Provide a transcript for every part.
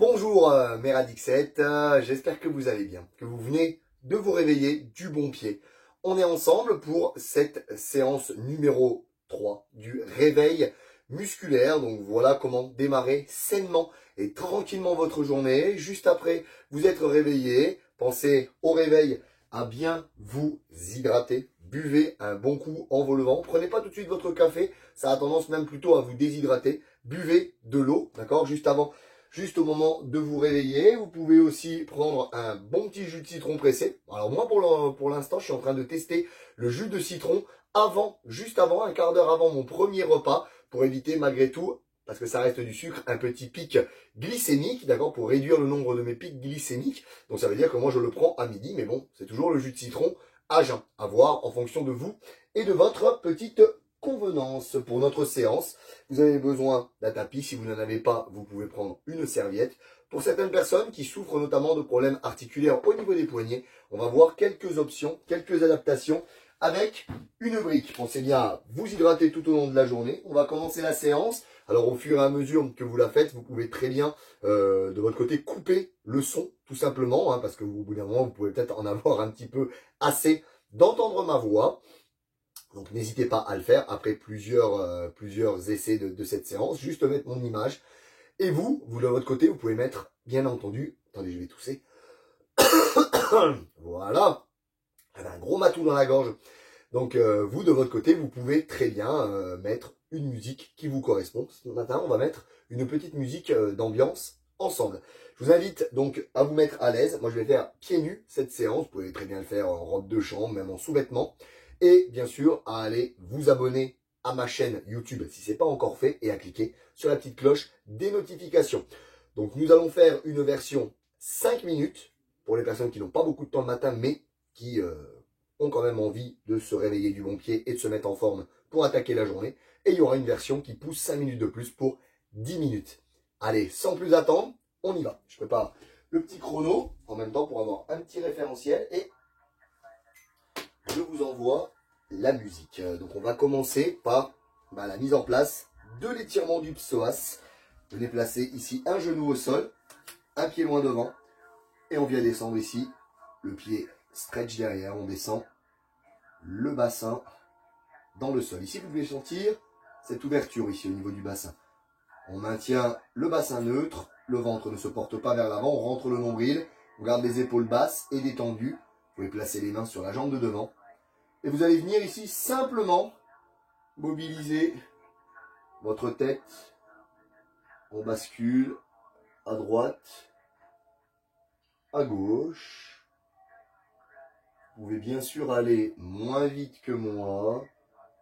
Bonjour mes Radixettes, j'espère que vous allez bien, que vous venez de vous réveiller du bon pied. On est ensemble pour cette séance numéro 3 du réveil musculaire. Donc voilà comment démarrer sainement et tranquillement votre journée. Juste après vous être réveillé, pensez au réveil à bien vous hydrater. Buvez un bon coup en vous levant. Prenez pas tout de suite votre café, ça a tendance même plutôt à vous déshydrater. Buvez de l'eau, d'accord, juste avant. Juste au moment de vous réveiller, vous pouvez aussi prendre un bon petit jus de citron pressé. Alors moi, pour l'instant, je suis en train de tester le jus de citron juste avant, un quart d'heure avant mon premier repas, pour éviter malgré tout, parce que ça reste du sucre, un petit pic glycémique, d'accord, pour réduire le nombre de mes pics glycémiques. Donc ça veut dire que moi, je le prends à midi, mais bon, c'est toujours le jus de citron à jeun, à voir en fonction de vous et de votre petite convenance. Pour notre séance, vous avez besoin d'un tapis. Si vous n'en avez pas, vous pouvez prendre une serviette. Pour certaines personnes qui souffrent notamment de problèmes articulaires au niveau des poignets, on va voir quelques options, quelques adaptations avec une brique. Pensez bien à vous hydrater tout au long de la journée. On va commencer la séance. Alors au fur et à mesure que vous la faites, vous pouvez très bien de votre côté couper le son tout simplement, parce que au bout d'un moment, vous pouvez peut-être en avoir un petit peu assez d'entendre ma voix. Donc n'hésitez pas à le faire après plusieurs essais de cette séance. Juste mettre mon image. Et vous de votre côté, vous pouvez mettre, bien entendu, attendez, je vais tousser. Voilà. J'avais un gros matou dans la gorge. Donc vous, de votre côté, vous pouvez très bien mettre une musique qui vous correspond. Ce matin, on va mettre une petite musique d'ambiance ensemble. Je vous invite donc à vous mettre à l'aise. Moi, je vais faire pieds nus cette séance. Vous pouvez très bien le faire en robe de chambre, même en sous-vêtements. Et bien sûr, à aller vous abonner à ma chaîne YouTube si ce n'est pas encore fait et à cliquer sur la petite cloche des notifications. Donc nous allons faire une version 5 minutes pour les personnes qui n'ont pas beaucoup de temps le matin mais qui ont quand même envie de se réveiller du bon pied et de se mettre en forme pour attaquer la journée. Et il y aura une version qui pousse 5 minutes de plus pour 10 minutes. Allez, sans plus attendre, on y va. Je prépare le petit chrono en même temps pour avoir un petit référentiel et je vous envoie la musique. Donc on va commencer par la mise en place de l'étirement du psoas. Venez placer ici un genou au sol, un pied loin devant et on vient descendre ici, le pied stretch derrière, on descend le bassin dans le sol. Ici vous pouvez sentir cette ouverture ici au niveau du bassin. On maintient le bassin neutre, le ventre ne se porte pas vers l'avant, on rentre le nombril, on garde les épaules basses et détendues. Vous pouvez placer les mains sur la jambe de devant. Et vous allez venir ici simplement mobiliser votre tête. On bascule à droite, à gauche. Vous pouvez bien sûr aller moins vite que moi.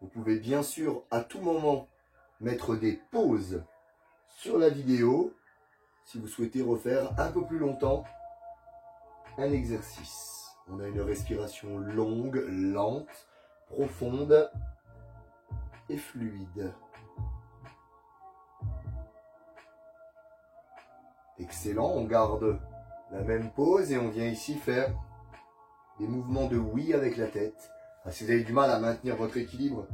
Vous pouvez bien sûr à tout moment mettre des pauses sur la vidéo si vous souhaitez refaire un peu plus longtemps un exercice. On a une respiration longue, lente, profonde et fluide. Excellent, on garde la même pose et on vient ici faire des mouvements de oui avec la tête. Si vous avez du mal à maintenir votre équilibre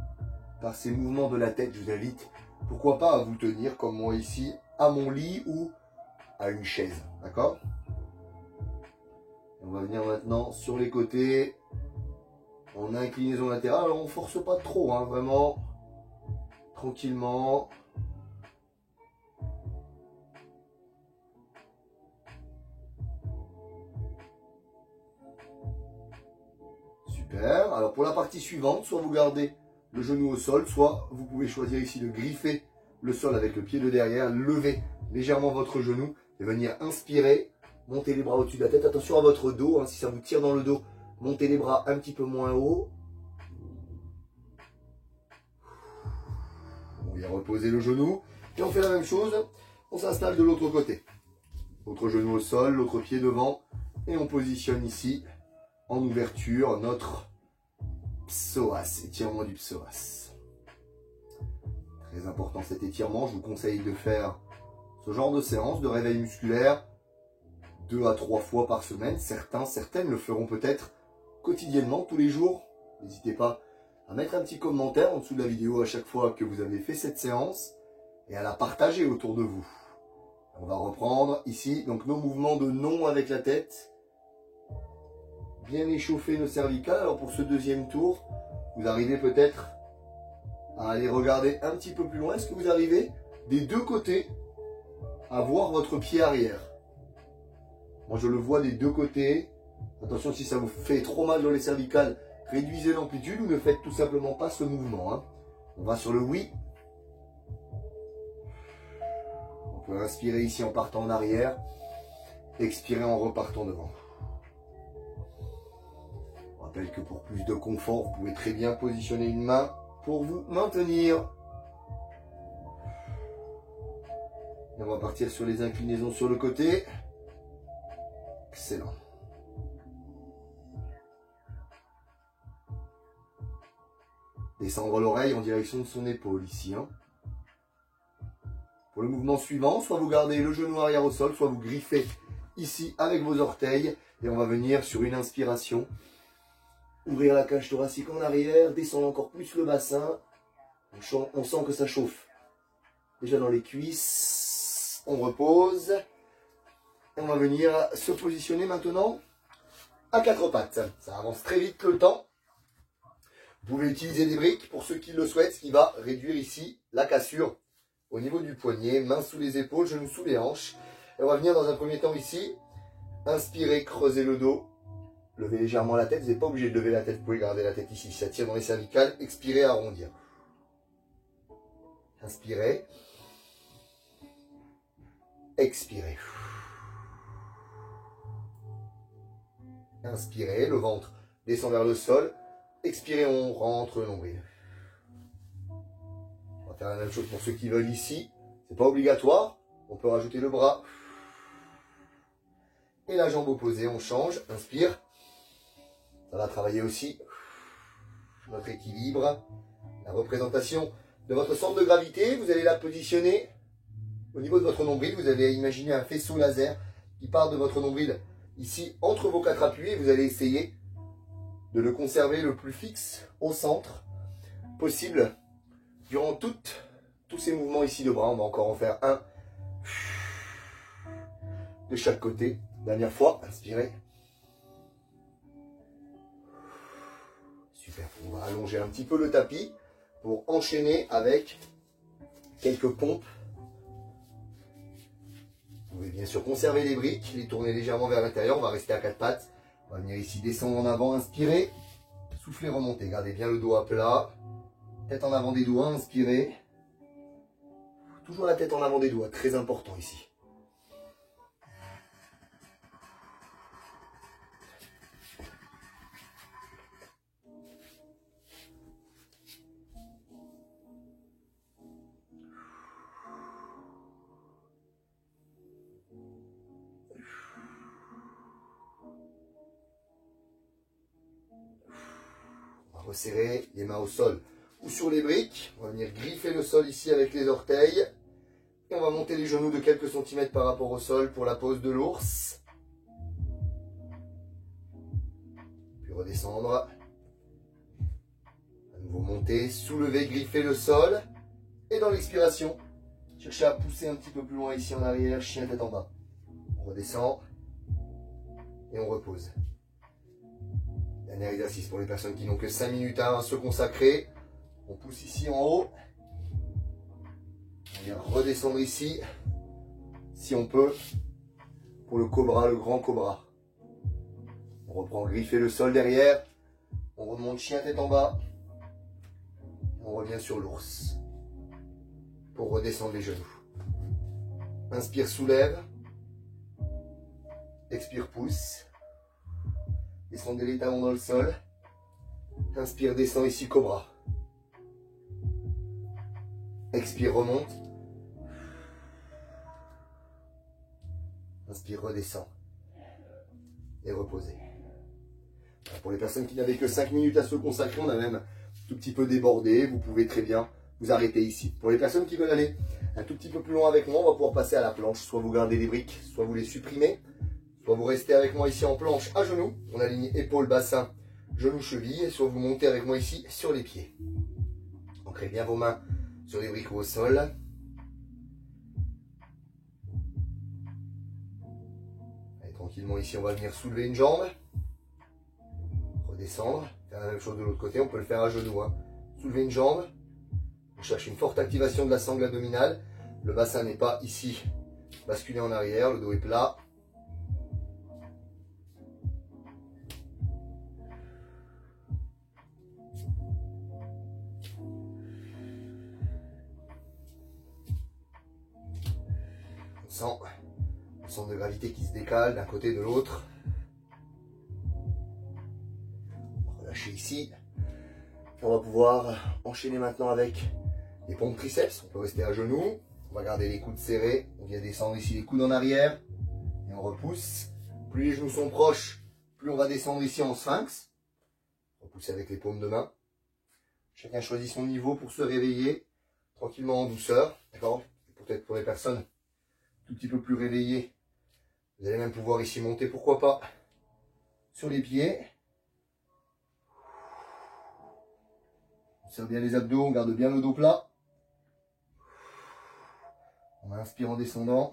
par ces mouvements de la tête, je vous invite, pourquoi pas, à vous tenir comme moi ici, à mon lit ou à une chaise, d'accord ? On va venir maintenant sur les côtés, en inclinaison latérale. Alors on ne force pas trop, vraiment tranquillement. Super. Alors pour la partie suivante, soit vous gardez le genou au sol, soit vous pouvez choisir ici de griffer le sol avec le pied de derrière, lever légèrement votre genou et venir inspirer. Montez les bras au-dessus de la tête. Attention à votre dos. Si ça vous tire dans le dos, montez les bras un petit peu moins haut. On vient reposer le genou. Et on fait la même chose. On s'installe de l'autre côté. L'autre genou au sol, l'autre pied devant. Et on positionne ici, en ouverture, notre psoas. Étirement du psoas. Très important cet étirement. Je vous conseille de faire ce genre de séance de réveil musculaire 2 à 3 fois par semaine. Certaines le feront peut-être quotidiennement, tous les jours. N'hésitez pas à mettre un petit commentaire en dessous de la vidéo à chaque fois que vous avez fait cette séance et à la partager autour de vous. On va reprendre ici, donc nos mouvements de non avec la tête. Bien échauffer nos cervicales. Alors pour ce deuxième tour, vous arrivez peut-être à aller regarder un petit peu plus loin. Est-ce que vous arrivez des deux côtés à voir votre pied arrière? Moi je le vois des deux côtés. Attention, si ça vous fait trop mal dans les cervicales, réduisez l'amplitude ou ne faites tout simplement pas ce mouvement, hein. On va sur le oui. On peut inspirer ici en partant en arrière, expirer en repartant devant. Je rappelle que pour plus de confort, vous pouvez très bien positionner une main pour vous maintenir. Et on va partir sur les inclinaisons sur le côté. Excellent. Descendre l'oreille en direction de son épaule ici, hein. Pour le mouvement suivant, soit vous gardez le genou arrière au sol, soit vous griffez ici avec vos orteils. Et on va venir sur une inspiration. Ouvrir la cage thoracique en arrière, descendre encore plus le bassin. On sent que ça chauffe. Déjà dans les cuisses, on repose. Et on va venir se positionner maintenant à quatre pattes. Ça avance très vite le temps. Vous pouvez utiliser des briques pour ceux qui le souhaitent, ce qui va réduire ici la cassure au niveau du poignet, mains sous les épaules, genoux sous les hanches. Et on va venir dans un premier temps ici, inspirer, creuser le dos, lever légèrement la tête. Vous n'êtes pas obligé de lever la tête, vous pouvez garder la tête ici, ça tire dans les cervicales. Expirez, arrondir. Inspirez. Expirez. Inspirez, le ventre descend vers le sol. Expirez, on rentre le nombril. On va faire la même chose pour ceux qui veulent ici. C'est pas obligatoire. On peut rajouter le bras. Et la jambe opposée, on change. Inspire. Ça va travailler aussi notre équilibre. La représentation de votre centre de gravité. Vous allez la positionner au niveau de votre nombril. Vous allez imaginer un faisceau laser qui part de votre nombril ici entre vos quatre appuis. Et vous allez essayer de le conserver le plus fixe au centre possible durant tous ces mouvements ici de bras. On va encore en faire un de chaque côté. Dernière fois, inspirez. Super, on va allonger un petit peu le tapis pour enchaîner avec quelques pompes. Vous pouvez bien sûr conserver les briques, les tourner légèrement vers l'intérieur. On va rester à quatre pattes. On va venir ici descendre en avant, inspirez. Soufflez, remontez. Gardez bien le dos à plat. Tête en avant des doigts, inspirez. Toujours la tête en avant des doigts, très important ici. On va resserrer les mains au sol ou sur les briques. On va venir griffer le sol ici avec les orteils. Et on va monter les genoux de quelques centimètres par rapport au sol pour la pose de l'ours. Puis redescendre. À nouveau monter, soulever, griffer le sol. Et dans l'expiration, cherchez à pousser un petit peu plus loin ici en arrière, chien tête en bas. On redescend. Et on repose. Dernier exercice pour les personnes qui n'ont que 5 minutes à se consacrer. On pousse ici en haut. On vient redescendre ici, si on peut, pour le cobra, le grand cobra. On reprend griffer le sol derrière. On remonte chien tête en bas. On revient sur l'ours. Pour redescendre les genoux. Inspire, soulève. Expire, pousse. Descendez les talons dans le sol. Inspire, descend ici, cobra. Expire, remonte. Inspire, redescend. Et reposez. Alors pour les personnes qui n'avaient que 5 minutes à se consacrer, on a même un tout petit peu débordé. Vous pouvez très bien vous arrêter ici. Pour les personnes qui veulent aller un tout petit peu plus loin avec moi, on va pouvoir passer à la planche. Soit vous gardez les briques, soit vous les supprimez. Soit vous restez avec moi ici en planche à genoux. On aligne épaules, bassin, genoux, chevilles. Soit vous montez avec moi ici sur les pieds. Ancrez bien vos mains sur les briques ou au sol. Tranquillement ici, on va venir soulever une jambe. Redescendre. Faire la même chose de l'autre côté. On peut le faire à genoux. Hein. Soulever une jambe. On cherche une forte activation de la sangle abdominale. Le bassin n'est pas ici basculé en arrière. Le dos est plat. On sent le centre de gravité qui se décale d'un côté et de l'autre. Relâchez ici. Et on va pouvoir enchaîner maintenant avec les pompes triceps. On peut rester à genoux. On va garder les coudes serrés. On vient descendre ici les coudes en arrière. Et on repousse. Plus les genoux sont proches, plus on va descendre ici en sphinx. Repousser avec les paumes de main. Chacun choisit son niveau pour se réveiller. Tranquillement en douceur. D'accord? Peut-être pour les personnes un tout petit peu plus réveillées. Vous allez même pouvoir ici monter, pourquoi pas, sur les pieds. On serre bien les abdos, on garde bien le dos plat. On inspire en descendant.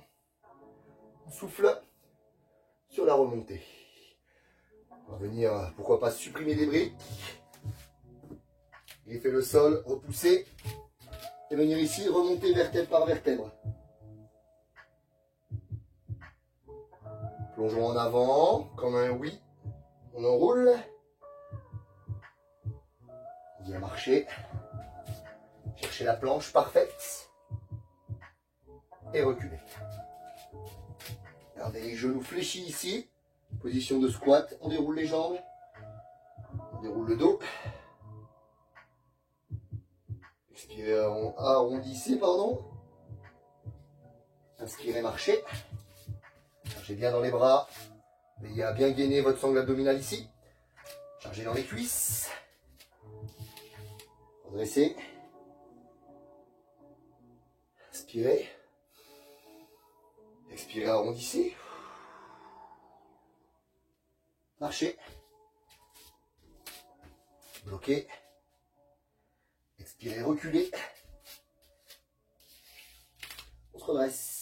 On souffle sur la remontée. On va venir, pourquoi pas, supprimer des briques. Griffer le sol, repousser. Et venir ici, remonter vertèbre par vertèbre. Plongeons en avant, comme un oui. On enroule. Bien marcher. Cherchez la planche parfaite. Et reculer. Gardez les genoux fléchis ici. Position de squat. On déroule les jambes. On déroule le dos. Expirez, arrondissez, pardon. Inspirez, marchez. Chargez bien dans les bras. Veillez à bien gainer votre sangle abdominale ici. Chargez dans les cuisses. Redressez. Inspirez. Expirez, arrondissez. Marchez. Bloquez. Expirez, reculez. On se redresse.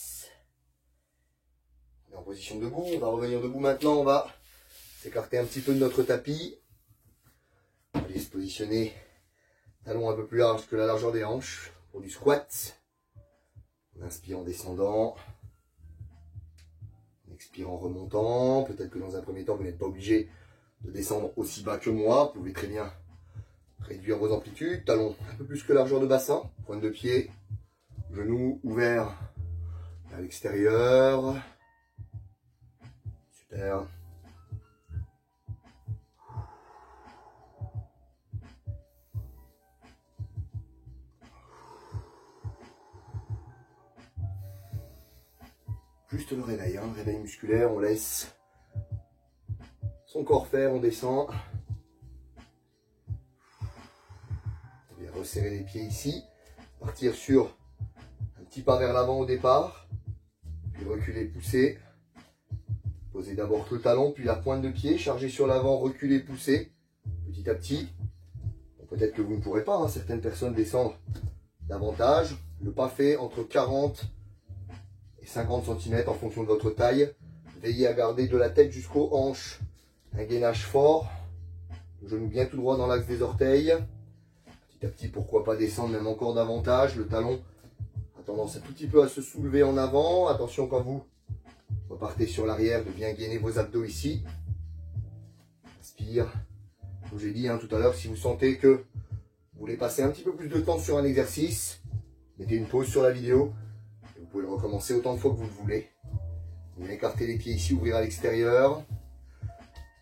On est en position debout. On va revenir debout maintenant. On va s'écarter un petit peu de notre tapis. On va aller se positionner talons un peu plus large que la largeur des hanches pour du squat. On inspire en descendant. On expire en remontant. Peut-être que dans un premier temps, vous n'êtes pas obligé de descendre aussi bas que moi. Vous pouvez très bien réduire vos amplitudes. Talons un peu plus que largeur de bassin. Pointe de pied. Genoux ouverts à l'extérieur. Super. Juste le réveil, hein, réveil musculaire, on laisse son corps faire, on descend. On vient resserrer les pieds ici, partir sur un petit pas vers l'avant au départ, puis reculer, pousser. Posez d'abord le talon, puis la pointe de pied, charger sur l'avant, reculer, pousser, petit à petit. Bon, peut-être que vous ne pourrez pas, hein, certaines personnes descendre davantage. Le pas fait entre 40 et 50 cm en fonction de votre taille. Veillez à garder de la tête jusqu'aux hanches un gainage fort. Le genou bien tout droit dans l'axe des orteils. Petit à petit, pourquoi pas descendre même encore davantage. Le talon a tendance un tout petit peu à se soulever en avant. Attention quand vous repartez sur l'arrière de bien gainer vos abdos ici. Inspire. Comme j'ai dit hein, tout à l'heure, si vous sentez que vous voulez passer un petit peu plus de temps sur un exercice, mettez une pause sur la vidéo. Et vous pouvez le recommencer autant de fois que vous le voulez. Vous allez écarter les pieds ici, ouvrir à l'extérieur.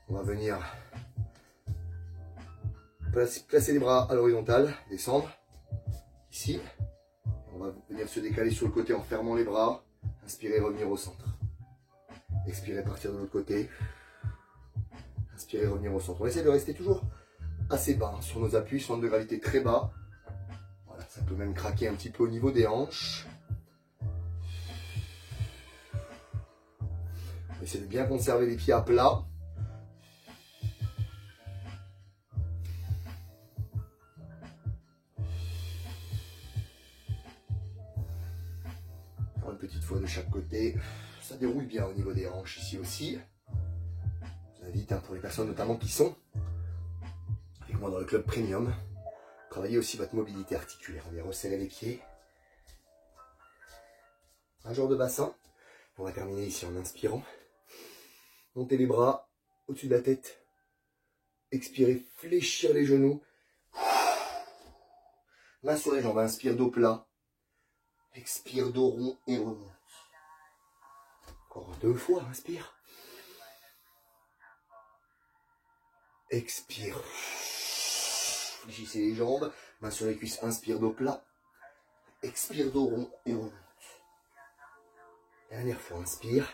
On va venir placer les bras à l'horizontale, descendre. Ici. On va venir se décaler sur le côté en fermant les bras. Inspirez, revenir au centre. Expirez, partir de l'autre côté. Inspirez, revenir au centre. On va essayer de rester toujours assez bas hein, sur nos appuis, centre de gravité très bas. Voilà, ça peut même craquer un petit peu au niveau des hanches. On va essayer de bien conserver les pieds à plat. Encore une petite fois de chaque côté. Ça déroule bien au niveau des hanches ici aussi. invite, hein, pour les personnes notamment qui sont avec moi dans le club premium. Travaillez aussi votre mobilité articulaire. On vient resserrer les pieds. Un jour de bassin. On va terminer ici en inspirant. Montez les bras au-dessus de la tête. Expirez, fléchir les genoux. Main sur les jambes, inspire dos plat. Expire dos rond et remonte. Encore 2 fois, inspire. Expire. Fléchissez les jambes, main sur les cuisses, inspire dos plat. Expire dos rond et remonte. Dernière fois, inspire.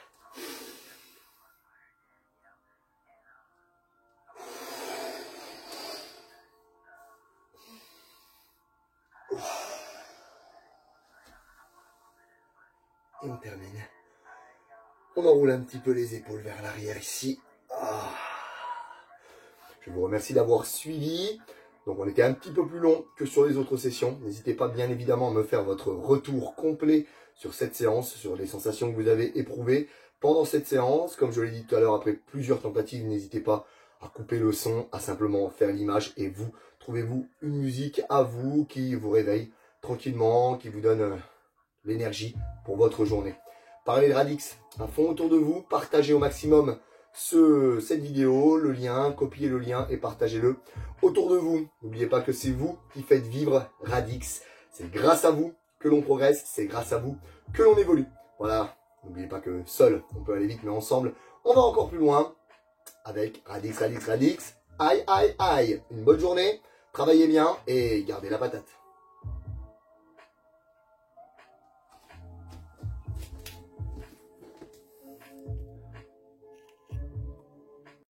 Et on termine. On enroule un petit peu les épaules vers l'arrière ici. Je vous remercie d'avoir suivi. Donc on était un petit peu plus long que sur les autres sessions. N'hésitez pas bien évidemment à me faire votre retour complet sur cette séance, sur les sensations que vous avez éprouvées pendant cette séance. Comme je l'ai dit tout à l'heure, après plusieurs tentatives, n'hésitez pas à couper le son, à simplement faire l'image et vous, trouvez-vous une musique à vous qui vous réveille tranquillement, qui vous donne l'énergie pour votre journée. Parlez de Radix à fond autour de vous, partagez au maximum cette vidéo, le lien, copiez le lien et partagez-le autour de vous. N'oubliez pas que c'est vous qui faites vivre Radix. C'est grâce à vous que l'on progresse, c'est grâce à vous que l'on évolue. Voilà, n'oubliez pas que seul on peut aller vite, mais ensemble on va encore plus loin avec Radix, Radix, Radix. Aïe, aïe, aïe. Une bonne journée, travaillez bien et gardez la patate.